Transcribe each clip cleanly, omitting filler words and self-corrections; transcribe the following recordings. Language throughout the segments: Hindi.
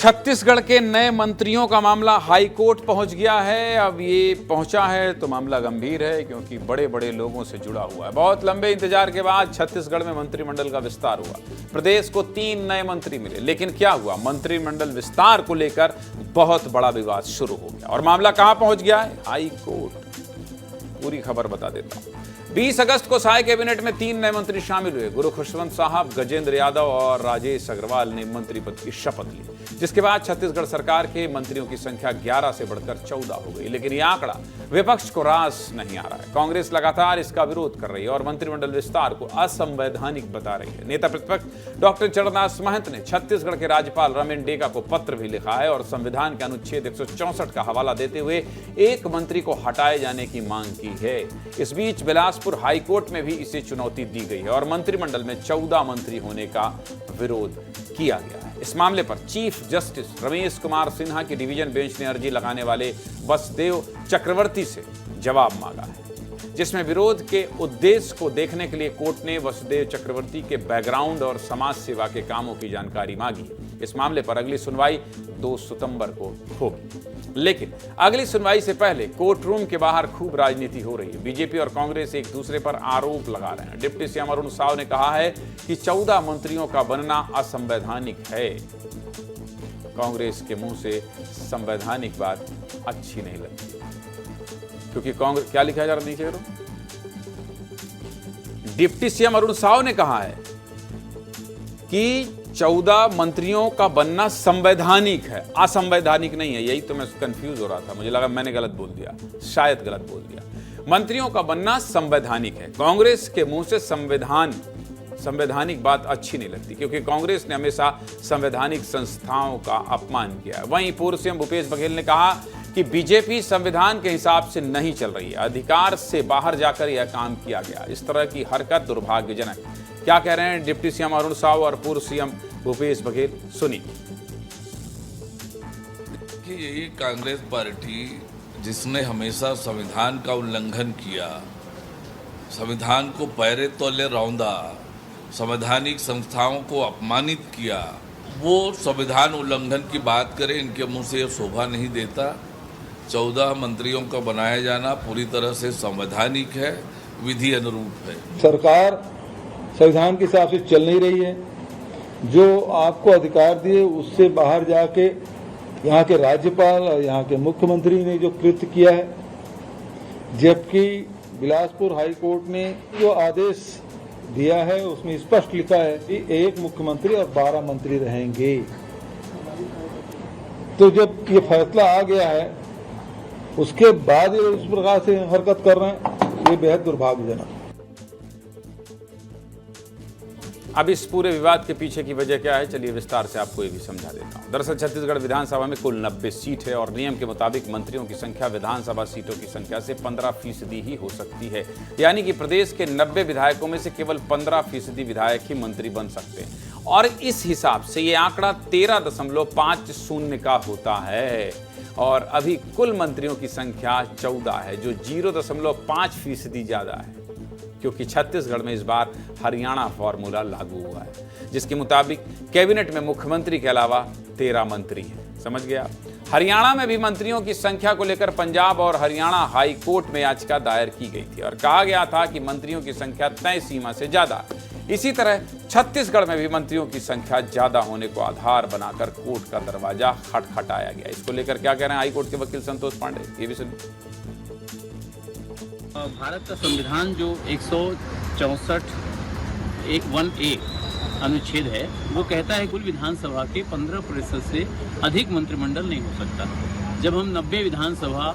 छत्तीसगढ़ के नए मंत्रियों का मामला हाई कोर्ट पहुंच गया है। अब ये पहुंचा है तो मामला गंभीर है, क्योंकि बड़े बड़े लोगों से जुड़ा हुआ है। बहुत लंबे इंतजार के बाद छत्तीसगढ़ में मंत्रिमंडल का विस्तार हुआ। प्रदेश को 3 नए मंत्री मिले, लेकिन क्या हुआ? मंत्रिमंडल विस्तार को लेकर बहुत बड़ा विवाद शुरू हो गया और मामला कहां पहुंच गया है? High court. पूरी खबर बता देता हूं। 20 अगस्त को साय कैबिनेट में 3 नए मंत्री शामिल हुए। गुरु खुशवंत साहब, गजेंद्र यादव और राजेश अग्रवाल ने मंत्री पद की शपथ ली, जिसके बाद छत्तीसगढ़ सरकार के मंत्रियों की संख्या 11 से बढ़कर 14 हो गई। लेकिन यह आंकड़ा विपक्ष को रास नहीं आ रहा है। कांग्रेस लगातार इसका विरोध कर रही है और मंत्रिमंडल विस्तार को असंवैधानिक बता रही है। नेता प्रतिपक्ष डॉक्टर चरणदास महंत ने छत्तीसगढ़ के राज्यपाल रमेन डेका को पत्र भी लिखा है और संविधान के अनुच्छेद 164 का हवाला देते हुए एक मंत्री को हटाए जाने की मांग की है। इस बीच बिलासपुर हाईकोर्ट में भी इसे चुनौती दी गई है और मंत्रिमंडल में 14 मंत्री होने का विरोध किया गया है। इस मामले पर चीफ जस्टिस रमेश कुमार सिन्हा की डिवीजन बेंच ने अर्जी लगाने वाले वसुदेव चक्रवर्ती से जवाब मांगा है, जिसमें विरोध के उद्देश्य को देखने के लिए कोर्ट ने वसुदेव चक्रवर्ती के बैकग्राउंड और समाज सेवा के कामों की जानकारी मांगी। इस मामले पर अगली सुनवाई 2 सितंबर को होगी। लेकिन अगली सुनवाई से पहले कोर्ट रूम के बाहर खूब राजनीति हो रही है। बीजेपी और कांग्रेस एक दूसरे पर आरोप लगा रहे हैं। डिप्टी सीएम अरुण साव ने कहा है कि 14 मंत्रियों का बनना असंवैधानिक है। कांग्रेस के मुंह से संवैधानिक बात अच्छी नहीं लगती, क्योंकि कांग्रेस क्या लिखा जा रहा नीचे करो। डिप्टी सीएम अरुण साव ने कहा है कि 14 मंत्रियों का बनना संवैधानिक है, असंवैधानिक नहीं है। यही तो मैं कंफ्यूज हो रहा था, मुझे लगा मैंने गलत बोल दिया, शायद गलत बोल दिया। मंत्रियों का बनना संवैधानिक है। कांग्रेस के मुंह से संवैधानिक बात अच्छी नहीं लगती, क्योंकि कांग्रेस ने हमेशा संवैधानिक संस्थाओं का अपमान किया है। वहीं पूर्व सीएम भूपेश बघेल ने कहा कि बीजेपी संविधान के हिसाब से नहीं चल रही है, अधिकार से बाहर जाकर यह काम किया गया। इस तरह की हरकत दुर्भाग्यजनक। क्या कह रहे हैं डिप्टी सीएम अरुण साव और पूर्व सीएम भूपेश बघेल, सुनिए। कि यही कांग्रेस पार्टी जिसने हमेशा संविधान का उल्लंघन किया, संविधान को पैरे तौले रौंदा, संवैधानिक संस्थाओं को अपमानित किया, वो संविधान उल्लंघन की बात करे, इनके मुंह से यह शोभा नहीं देता। 14 मंत्रियों का बनाया जाना पूरी तरह से संवैधानिक है, विधि अनुरूप है। सरकार संविधान के हिसाब से चल नहीं रही है। जो आपको अधिकार दिए उससे बाहर जाके यहाँ के राज्यपाल और यहाँ के मुख्यमंत्री ने जो कृत्य किया है, जबकि बिलासपुर हाई कोर्ट ने जो आदेश दिया है उसमें स्पष्ट लिखा है कि 1 मुख्यमंत्री और 12 मंत्री रहेंगे। तो जब ये फैसला आ गया है, उसके बाद ये इस प्रकार से हरकत कर रहे हैं, ये बेहद दुर्भाग्यजनक। अब इस पूरे विवाद के पीछे की वजह क्या है, चलिए विस्तार से आपको ये भी समझा देता हूं। दरअसल छत्तीसगढ़ विधानसभा में कुल 90 सीट है और नियम के मुताबिक मंत्रियों की संख्या विधानसभा सीटों की संख्या से 15% ही हो सकती है। यानी कि प्रदेश के 90 विधायकों में से केवल 15% विधायक ही मंत्री बन सकते हैं और इस हिसाब से ये आंकड़ा 13.50 का होता है। और अभी कुल मंत्रियों की संख्या 14 है, जो 0.5% ज्यादा है, क्योंकि छत्तीसगढ़ में इस बार हरियाणा फॉर्मूला लागू हुआ है, जिसके मुताबिक कैबिनेट में मुख्यमंत्री के अलावा 13 मंत्री हैं। समझ गया? हरियाणा में भी मंत्रियों की संख्या को लेकर पंजाब और हरियाणा हाई कोर्ट में याचिका दायर की गई थी और कहा गया था कि मंत्रियों की संख्या तय सीमा से ज्यादा। इसी तरह छत्तीसगढ़ में भी मंत्रियों की संख्या ज्यादा होने को आधार बनाकर कोर्ट का दरवाजा खटखटाया गया। इसको लेकर क्या कह रहे हैं हाई कोर्ट के वकील संतोष पांडे, ये भी सुनिए। भारत का संविधान जो 164(1)(a) अनुच्छेद है, वो कहता है कुल विधानसभा के 15% से अधिक मंत्रिमंडल नहीं हो सकता। जब हम 90 विधानसभा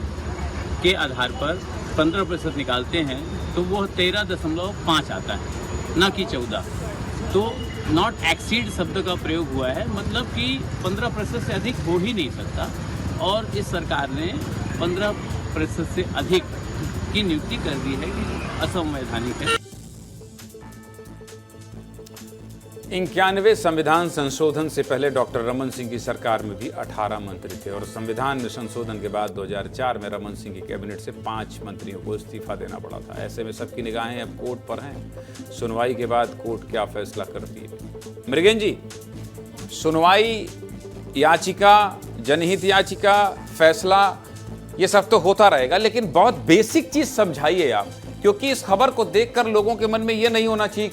के आधार पर 15% निकालते हैं तो वो 13.5 आता है, ना कि 14। तो नॉट एक्सीड शब्द का प्रयोग हुआ है, मतलब कि 15% से अधिक हो ही नहीं सकता और इस सरकार ने 15% से अधिक की नियुक्ति कर दी है कि असंवैधानिक है। 91 संविधान संशोधन से पहले डॉक्टर रमन सिंह की सरकार में भी 18 मंत्री थे और संविधान में संशोधन के बाद 2004 में रमन सिंह की कैबिनेट से 5 मंत्रियों को इस्तीफा देना पड़ा था। ऐसे में सबकी निगाहें अब कोर्ट पर हैं। सुनवाई के बाद कोर्ट क्या फैसला करती है। मृगेन जी, सुनवाई याचिका, जनहित याचिका, फैसला, ये सब तो होता रहेगा, लेकिन बहुत बेसिक चीज समझाइए आप, क्योंकि इस खबर को देखकर लोगों के मन में ये नहीं होना चाहिए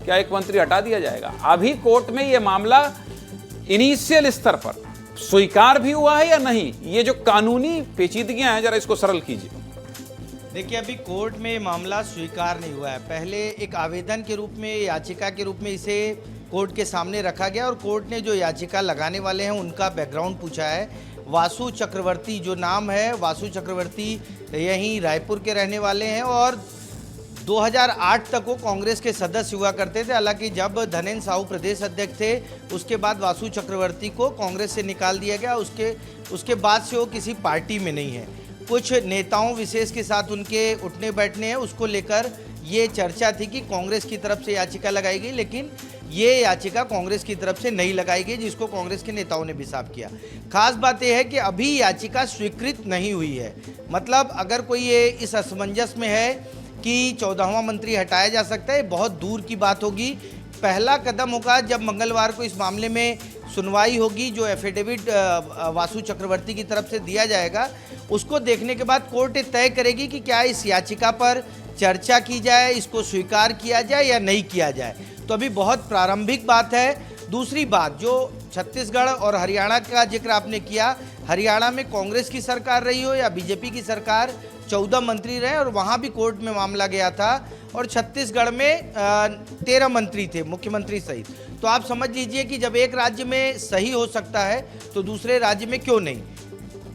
क्या एक मंत्री हटा दिया जाएगा। अभी कोर्ट में ये मामला इनिशियल स्तर पर स्वीकार भी हुआ है या नहीं, ये जो कानूनी पेचीदगियां हैं जरा इसको सरल कीजिए। देखिए, अभी कोर्ट में मामला स्वीकार नहीं हुआ है। पहले एक आवेदन के रूप में, याचिका के रूप में इसे कोर्ट के सामने रखा गया और कोर्ट ने जो याचिका लगाने वाले हैं उनका बैकग्राउंड पूछा है। वासु चक्रवर्ती जो नाम है, वासु चक्रवर्ती यहीं रायपुर के रहने वाले हैं और 2008 तक वो कांग्रेस के सदस्य हुआ करते थे। हालांकि जब धनेन्द्र साहू प्रदेश अध्यक्ष थे उसके बाद वासु चक्रवर्ती को कांग्रेस से निकाल दिया गया। उसके बाद से वो किसी पार्टी में नहीं है। कुछ नेताओं विशेष के साथ उनके उठने बैठने हैं, उसको लेकर ये चर्चा थी कि कांग्रेस की तरफ से याचिका लगाई गई, लेकिन ये याचिका कांग्रेस की तरफ से नहीं लगाई गई, जिसको कांग्रेस के नेताओं ने भी साफ किया। खास बात यह है कि अभी याचिका स्वीकृत नहीं हुई है। मतलब अगर कोई ये इस असमंजस में है कि 14वां मंत्री हटाया जा सकता है, बहुत दूर की बात होगी। पहला कदम होगा जब मंगलवार को इस मामले में सुनवाई होगी, जो एफिडेविट वासु चक्रवर्ती की तरफ से दिया जाएगा, उसको देखने के बाद कोर्ट तय करेगी कि क्या इस याचिका पर चर्चा की जाए, इसको स्वीकार किया जाए या नहीं किया जाए। तो अभी बहुत प्रारंभिक बात है। दूसरी बात, जो छत्तीसगढ़ और हरियाणा का जिक्र आपने किया, हरियाणा में कांग्रेस की सरकार रही हो या बीजेपी की सरकार, 14 मंत्री रहे और वहाँ भी कोर्ट में मामला गया था और छत्तीसगढ़ में 13 मंत्री थे, मुख्यमंत्री सहित। तो आप समझ लीजिए कि जब एक राज्य में सही हो सकता है तो दूसरे राज्य में क्यों नहीं,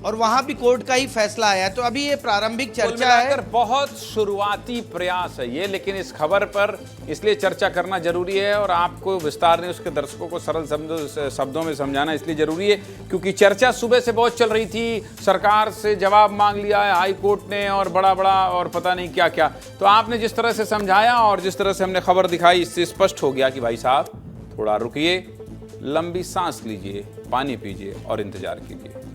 और वहाँ भी कोर्ट का ही फैसला आया। तो अभी ये प्रारंभिक चर्चा है, बहुत शुरुआती प्रयास है ये, लेकिन इस खबर पर इसलिए चर्चा करना जरूरी है और आपको विस्तार न्यूज़ के दर्शकों को सरल शब्दों में समझाना इसलिए जरूरी है क्योंकि चर्चा सुबह से बहुत चल रही थी। सरकार से जवाब मांग लिया है हाई कोर्ट ने और बड़ा और पता नहीं क्या क्या। तो आपने जिस तरह से समझाया और जिस तरह से हमने खबर दिखाई, इससे स्पष्ट हो गया कि भाई साहब थोड़ा रुकिए, लंबी सांस लीजिए, पानी पीजिए और इंतजार कीजिए।